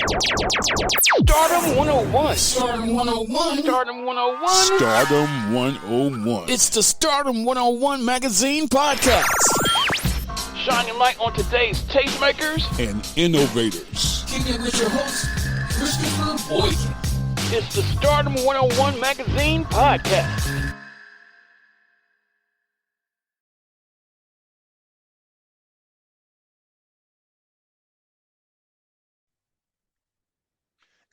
Stardom 101. Stardom 101. Stardom 101. Stardom 101. It's the Stardom 101 Magazine Podcast. Shining light on today's tastemakers and innovators. Kicking it with your host, Christopher Boykin. It's the Stardom 101 Magazine Podcast.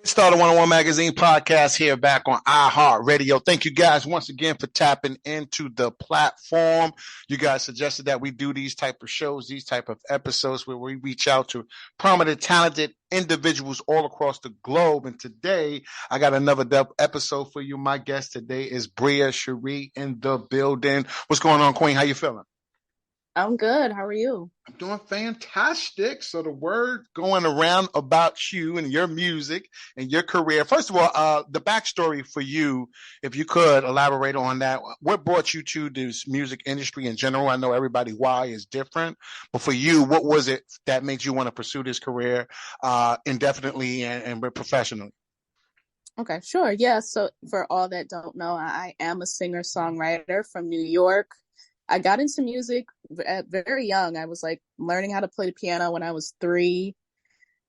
Stardom 101 Magazine Podcast here back on iHeartRadio. Thank you guys once again for tapping into the platform. You guys suggested that we do these type of shows, these type of episodes where we reach out to prominent, talented individuals all across the globe. And today, I got another episode for you. My guest today is Bria Cheri in the building. What's going on, Queen? How you feeling? I'm good. How are you? I'm doing fantastic. So the word going around about you and your music and your career. First of all, the backstory for you, if you could elaborate on that. What brought you to this music industry in general? I know everybody why is different, but for you, what was it that made you want to pursue this career indefinitely and professionally? Okay, sure. Yeah. So for all that don't know, I am a singer-songwriter from New York. I got into music at very young. I was like learning how to play the piano when I was 3.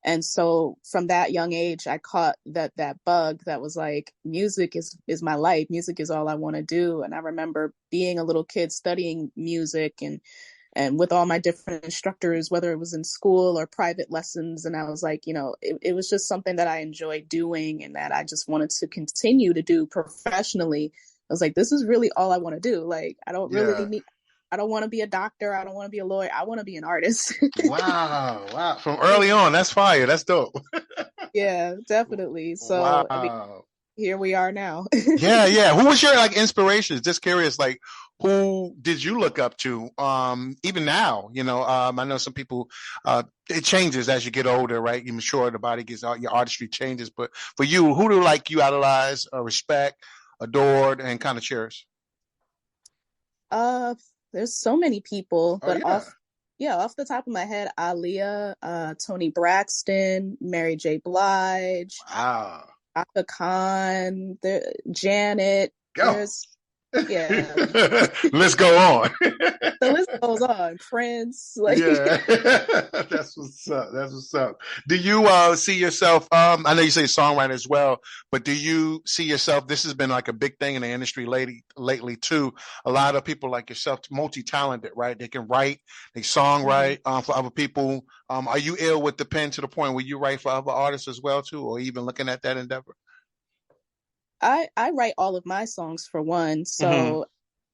And so from that young age, I caught that bug that was like, music is my life. Music is all I want to do. And I remember being a little kid studying music and with all my different instructors, whether it was in school or private lessons. And I was like, it was just something that I enjoyed doing and that I just wanted to continue to do professionally. I was like, this is really all I want to do. Like, I don't want to be a doctor. I don't want to be a lawyer. I want to be an artist. Wow. From early on, that's fire. That's dope. Yeah, definitely. So wow. I mean, here we are now. Yeah. Who was your inspirations? Just curious, who did you look up to? Even now, I know some people, it changes as you get older, right? You mature, the body gets out, your artistry changes. But for you, who do you idolize, respect, adored, and kind of cherish? There's so many people, but off the top of my head, Aaliyah, Toni Braxton, Mary J. Blige, wow, Aka Khan, Janet. Go. Yeah. Let's go on. The list goes on. Prince. Yeah. That's what's up. Do you see yourself, I know you say songwriter as well, but do you see yourself, this has been like a big thing in the industry lately too. A lot of people like yourself, multi-talented, right? They can write, they songwrite for other people. Are you ill with the pen to the point where you write for other artists as well too, or even looking at that endeavor? I write all of my songs for one, so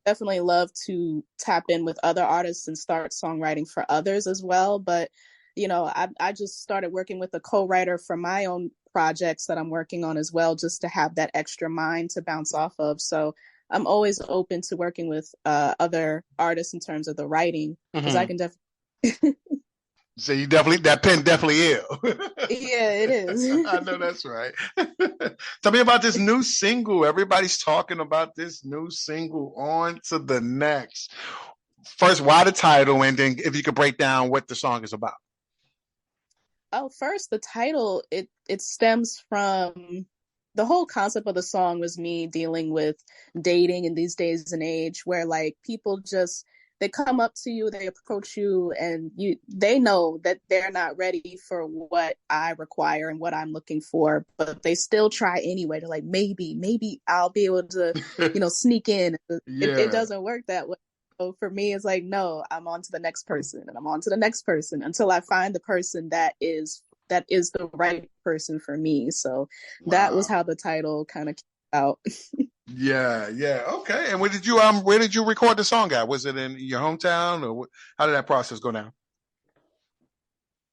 definitely love to tap in with other artists and start songwriting for others as well. But, I just started working with a co-writer for my own projects that I'm working on as well, just to have that extra mind to bounce off of. So I'm always open to working with other artists in terms of the writing, because I can definitely... So that pen definitely ill. Yeah, it is. I know that's right. Tell me about this new single. Everybody's talking about this new single, On to the Next. First, why the title? And then if you could break down what the song is about. Oh, first, the title, it stems from the whole concept of the song was me dealing with dating in these days and age where people just... They come up to you, they approach you, and they know that they're not ready for what I require and what I'm looking for, but they still try anyway to maybe I'll be able to, sneak in. Yeah. It doesn't work that way. So for me, it's no, I'm on to the next person and I'm on to the next person until I find the person that is the right person for me. So That was how the title kind of came out. Yeah. Okay. And where did you record the song at? Was it in your hometown, or how did that process go down?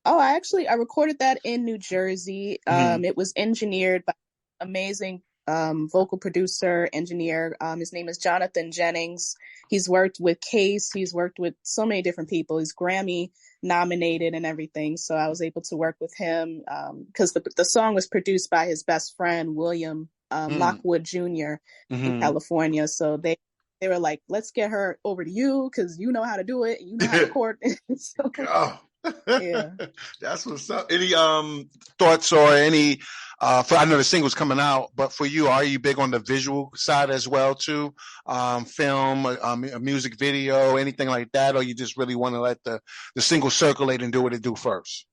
Oh, I recorded that in New Jersey. It was engineered by an amazing vocal producer, engineer. His name is Jonathan Jennings. He's worked with Case. He's worked with so many different people. He's Grammy nominated and everything. So I was able to work with him because the song was produced by his best friend, William Lockwood Jr. in California. So they were like, let's get her over to you because you know how to do it. You know how to record it. So Yeah. That's what's up. Any thoughts or any I know the single's coming out, but for you, are you big on the visual side as well too? Film, a music video, anything like that, or you just really want to let the single circulate and do what it do first?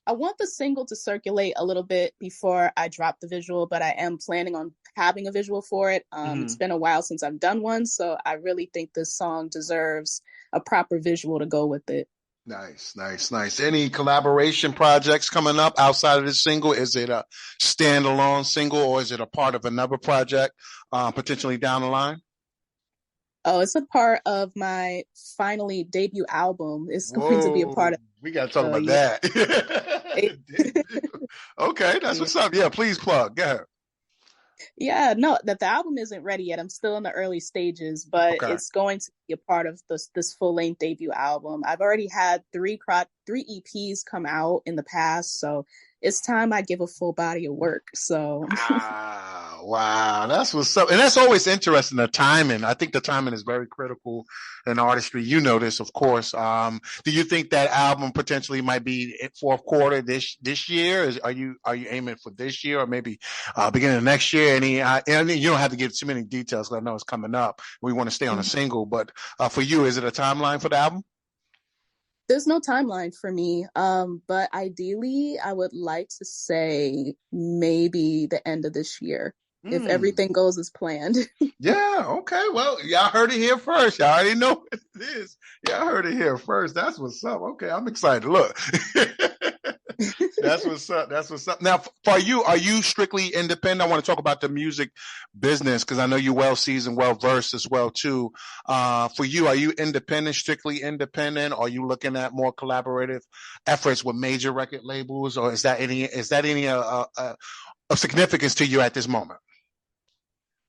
I want the single to circulate a little bit before I drop the visual, but I am planning on having a visual for it. It's been a while since I've done one, so I really think this song deserves a proper visual to go with it. Nice. Any collaboration projects coming up outside of this single? Is it a standalone single or is it a part of another project potentially down the line? Oh, it's a part of my finally debut album. It's going to be a part of. We got to talk about that. Okay, that's what's up. Yeah, please plug. Go ahead. Yeah, no, that the album isn't ready yet. I'm still in the early stages, but it's going to be a part of this full-length debut album. I've already had three EPs come out in the past, so it's time I give a full body of work. So wow, that's what's up. And that's always interesting, the timing. I think the timing is very critical in artistry. You know this, of course. Do you think that album potentially might be fourth quarter this year? Are you aiming for this year or maybe beginning of next year? And you don't have to give too many details because I know it's coming up. We want to stay on a single, but for you, is it a timeline for the album? There's no timeline for me, but ideally, I would like to say maybe the end of this year, if everything goes as planned. Yeah, okay. Well, y'all heard it here first. Y'all already know what it is. Y'all heard it here first. That's what's up. Okay, I'm excited. Look. That's what's up. Now, for you, are you strictly independent? I want to talk about the music business because I know you're well seasoned, well versed as well too. For you, are you independent, strictly independent? Or are you looking at more collaborative efforts with major record labels, or is that any of significance to you at this moment?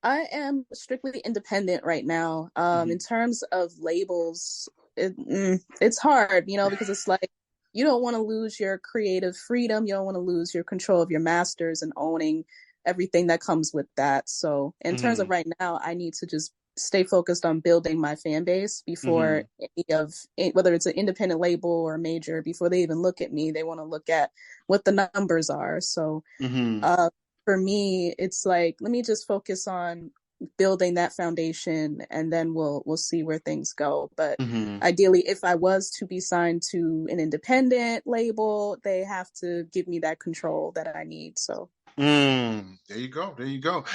I am strictly independent right now. In terms of labels, it's hard, because it's like, you don't want to lose your creative freedom. You don't want to lose your control of your masters and owning everything that comes with that. So in terms of right now, I need to just stay focused on building my fan base before whether it's an independent label or a major, before they even look at me, they want to look at what the numbers are. So for me, it's like, let me just focus on building that foundation and then we'll see where things go. But ideally, if I was to be signed to an independent label, they have to give me that control that I need. So there you go.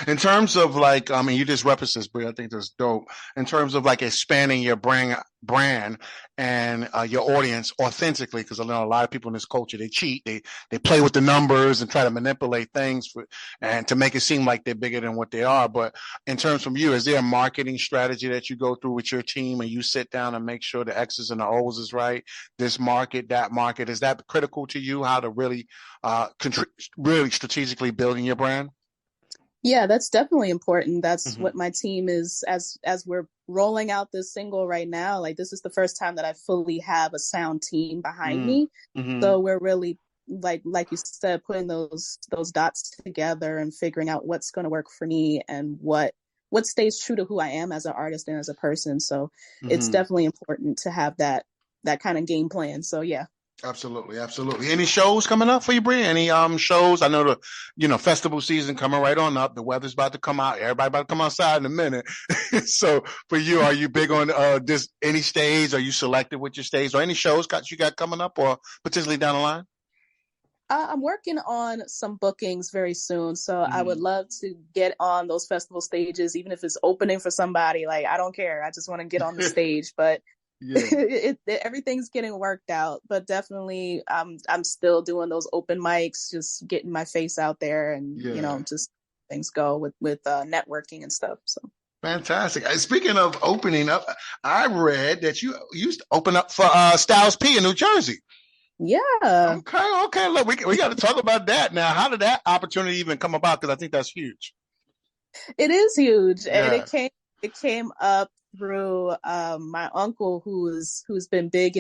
In terms of you just referenced this, Bria, I think that's dope. In terms of expanding your brand and your audience authentically, because I know a lot of people in this culture, they cheat, they play with the numbers and try to manipulate things and to make it seem like they're bigger than what they are. But in terms from you, is there a marketing strategy that you go through with your team and you sit down and make sure the X's and the O's is right? This market, that market, is that critical to you? How to really really strategically building your brand? Yeah, that's definitely important. That's what my team is as we're rolling out this single right now. Like, this is the first time that I fully have a sound team behind me. So we're really like you said, putting those dots together and figuring out what's going to work for me and what stays true to who I am as an artist and as a person. So it's definitely important to have that kind of game plan. So yeah. Absolutely. Any shows coming up for you, Bria? Any shows? I know the festival season coming right on up. The weather's about to come out. Everybody about to come outside in a minute. So for you, are you big on just any stage? Are you selected with your stage or any shows you got coming up or potentially down the line? I'm working on some bookings very soon, so I would love to get on those festival stages, even if it's opening for somebody. Like, I don't care. I just want to get on the stage, but everything's getting worked out. But definitely, I'm still doing those open mics, just getting my face out there, and just things go with networking and stuff. So. Fantastic. Speaking of opening up, I read that you used to open up for Styles P in New Jersey. Yeah. Okay. Look, we got to talk about that now. How did that opportunity even come about? Because I think that's huge. It is huge, and it came up through my uncle, who's been big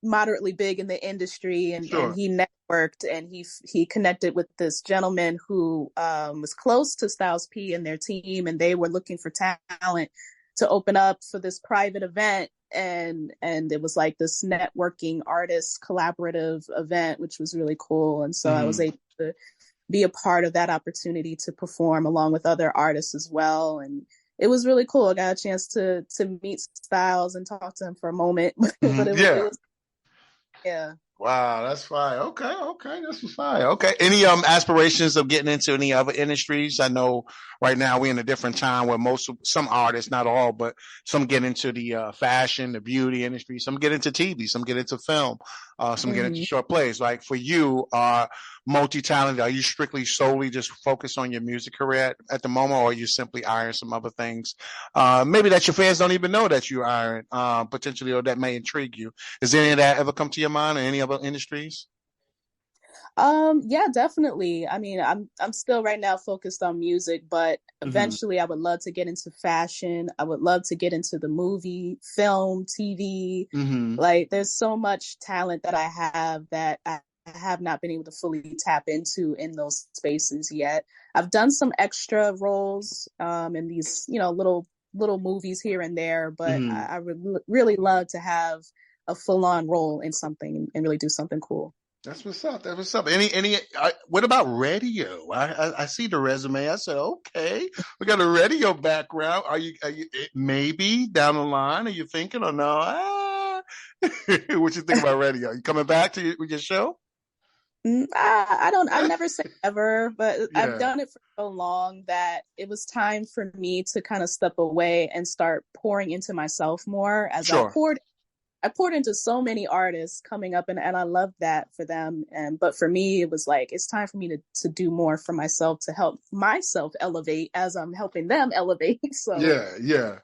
moderately big in the industry, and he networked and he connected with this gentleman who was close to Styles P and their team, and they were looking for talent to open up for this private event. and it was like this networking artist collaborative event, which was really cool. And so I was able to be a part of that opportunity to perform along with other artists as well. And it was really cool. I got a chance to meet Styles and talk to him for a moment. But it was yeah. Wow, that's fine. Okay, that's fine. Okay, any aspirations of getting into any other industries? I know right now we're in a different time where some artists, not all, but some get into the fashion, the beauty industry. Some get into TV, some get into film, some get into short plays. Like for you, multi-talented. Are you strictly solely just focused on your music career at the moment, or are you simply iron some other things? Maybe that your fans don't even know that you iron potentially, or that may intrigue you. Does any of that ever come to your mind, or any other industries? Yeah, definitely. I mean, I'm still right now focused on music, but eventually I would love to get into fashion. I would love to get into the movie, film, TV. Like there's so much talent that I have that I have not been able to fully tap into in those spaces yet. I've done some extra roles in these, little movies here and there, but I would really love to have a full-on role in something and really do something cool. That's what's up. That's what's up. What about radio? I see the resume. I said, okay, we got a radio background. Are you maybe down the line? Are you thinking or no? What you think about radio? Are you coming back with your show? I never say ever, but I've done it for so long that it was time for me to kind of step away and start pouring into myself more as I poured into so many artists coming up and I love that for them. But for me, it was like, it's time for me to do more for myself, to help myself elevate as I'm helping them elevate. So yeah.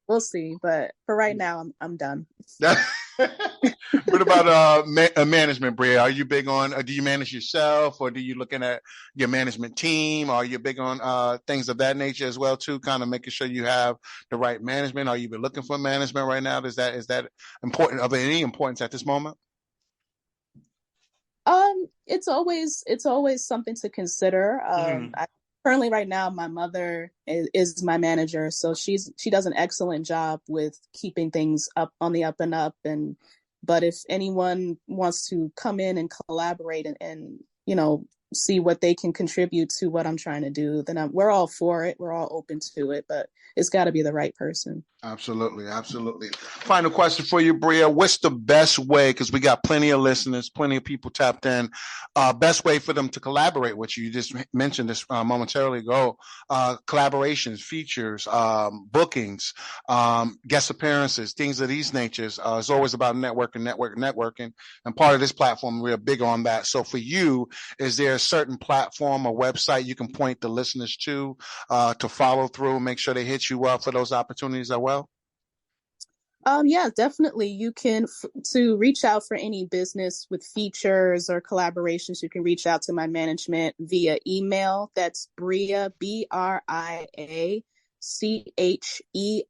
We'll see. But for right now, I'm done. What about management, Bria? Are you big on, do you manage yourself, or do you looking at your management team? Are you big on things of that nature as well too, kind of making sure you have the right management? Are you been looking for management right now? Is that important, of any importance at this moment? It's always something to consider. Currently right now, my mother is my manager. So she does an excellent job with keeping things up on the up and up. But if anyone wants to come in and collaborate and see what they can contribute to what I'm trying to do, then we're all for it. We're all open to it, but it's got to be the right person. Absolutely. Final question for you, Bria. What's the best way, because we got plenty of listeners, plenty of people tapped in, best way for them to collaborate with you? You just mentioned this momentarily ago. Collaborations, features, bookings, guest appearances, things of these natures. It's always about networking. And part of this platform, we're big on that. So for you, is there a certain platform or website you can point the listeners to follow through, make sure they hit you up for those opportunities as well? Yeah, definitely. You can, to reach out for any business with features or collaborations, you can reach out to my management via email. That's Bria, BRIA CHERI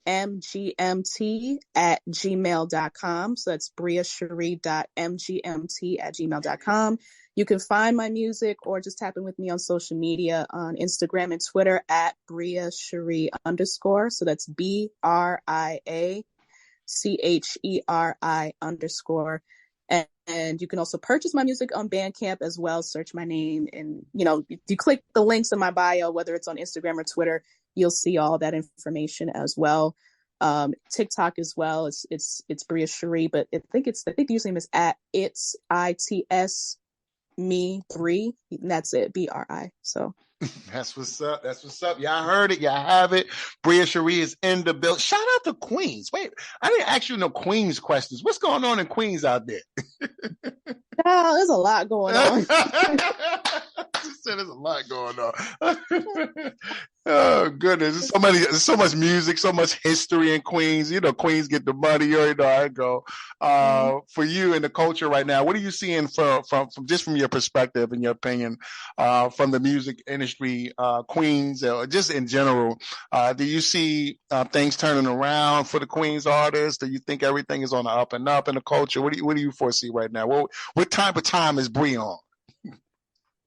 .mgmt@gmail.com. So that's briacheri.mgmt@gmail.com. You can find my music or just tap in with me on social media on Instagram and Twitter at Bria Cheri _. So that's BRIA CHERI _. And you can also purchase my music on Bandcamp as well. Search my name, and you click the links in my bio, whether it's on Instagram or Twitter, you'll see all that information as well. TikTok as well. It's Bria Cheri, but I think the username is at ITS me Bri, and that's it, BRI. So That's what's up. Y'all heard it. Y'all have it. Bria Cheri is in the build. Shout out to Queens. Wait, I didn't ask you no Queens questions. What's going on in Queens out there? Oh, there's a lot going on. She said there's a lot going on. Oh goodness, there's so much music, so much history in Queens. Queens get the money. You already know how it go. For you in the culture right now, what are you seeing from your perspective and your opinion from the music industry, Queens, or just in general? Do you see things turning around for the Queens artists? Do you think everything is on the up and up in the culture? What do you foresee right now? What type of time is Bria on?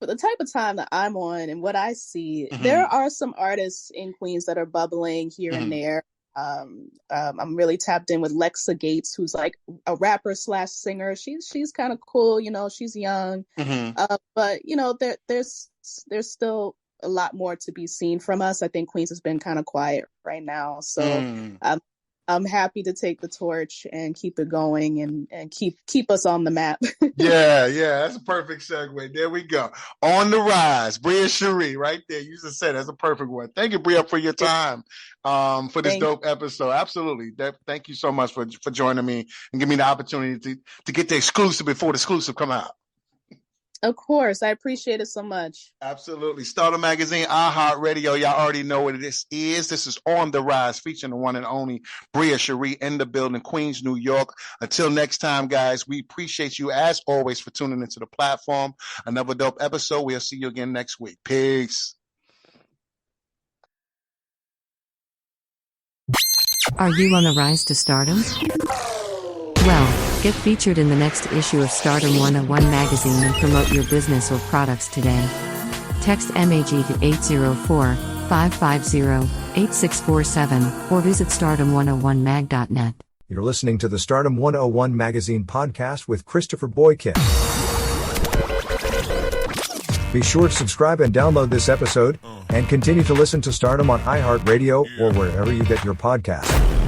for the type of time that I'm on and what I see, there are some artists in Queens that are bubbling here and there. I'm really tapped in with Lexa Gates, who's like a rapper / singer. She's kind of cool, you know, she's young. But you know, there's still a lot more to be seen from us. I think Queens has been kind of quiet right now. So I'm happy to take the torch and keep it going and keep us on the map. Yeah, that's a perfect segue. There we go. On the rise, Bria Cheri, right there. You just said that's a perfect one. Thank you, Bria, for your time for this dope episode. Absolutely. Thank you so much for joining me and giving me the opportunity to get the exclusive before the exclusive come out. Of course. I appreciate it so much. Absolutely. Stardom Magazine, iHeartRadio. Y'all already know what this is. This is On the Rise, featuring the one and only Bria Cheri in the building, Queens, New York. Until next time, guys, we appreciate you as always for tuning into the platform. Another dope episode. We'll see you again next week. Peace. Are you on the rise to stardom? Well, get featured in the next issue of Stardom101 Magazine and promote your business or products today. Text MAG to 804-550-8647 or visit stardom101mag.net. You're listening to the Stardom101 Magazine Podcast with Christopher Boykin. Be sure to subscribe and download this episode, and continue to listen to Stardom on iHeartRadio or wherever you get your podcasts.